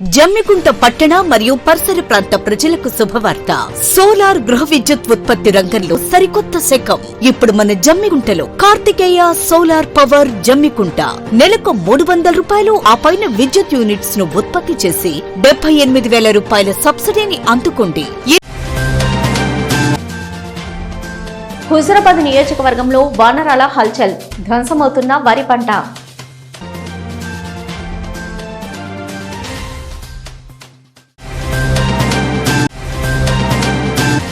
జమ్మికుంట పట్టణ మరియు పరిసర ప్రాంత ప్రజలకు శుభవార్త. సోలార్ గృహ విద్యుత్ ఉత్పత్తి రంగంలో సరికొత్త శకం. ఇప్పుడు మన జమ్మికుంటలో కార్తికేయ సోలార్ పవర్ జమ్మికుంట నెలకు 300 రూపాయలు ఆ పైన విద్యుత్ యూనిట్స్ ను ఉత్పత్తి చేసి 78,000 రూపాయల సబ్సిడీని అందుకోండి. హుజురాబాద్ నియోజకవర్గంలో వానరాల హల్చల్, ధ్వంసమవుతున్న వరి పంట.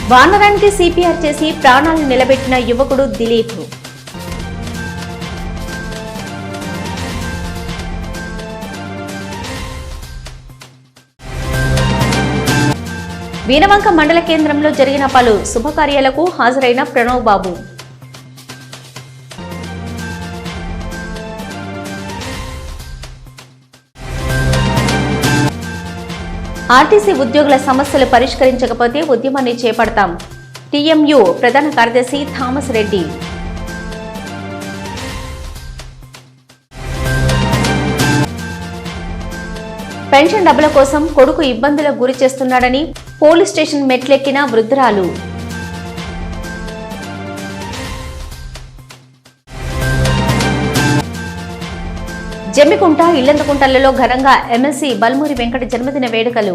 వానరానికి సిపిఆర్ చేసి ప్రాణాలు నిలబెట్టిన యువకుడు దిలీప్. వీణవంక మండల కేంద్రంలో జరిగిన పలు శుభకార్యాలకు హాజరైన ప్రణవ్ బాబు. ఆర్టీసీ ఉద్యోగుల సమస్యలు పరిష్కరించకపోతే ఉద్యమాన్ని చేపడతాం. టీఎంయూ ప్రధాన కార్యదర్శి థామస్ రెడ్డి. పెన్షన్ డబ్బుల కోసం కొడుకు ఇబ్బందులకు గురి చేస్తున్నాడని పోలీస్ స్టేషన్ మెట్లెక్కిన వృద్ధురాలు. జమ్మికుంట, ఇల్లంతకుంటలలో ఘనంగా ఎమ్మెల్సీ బల్మూరి వెంకట జన్మదిన వేడుకలు.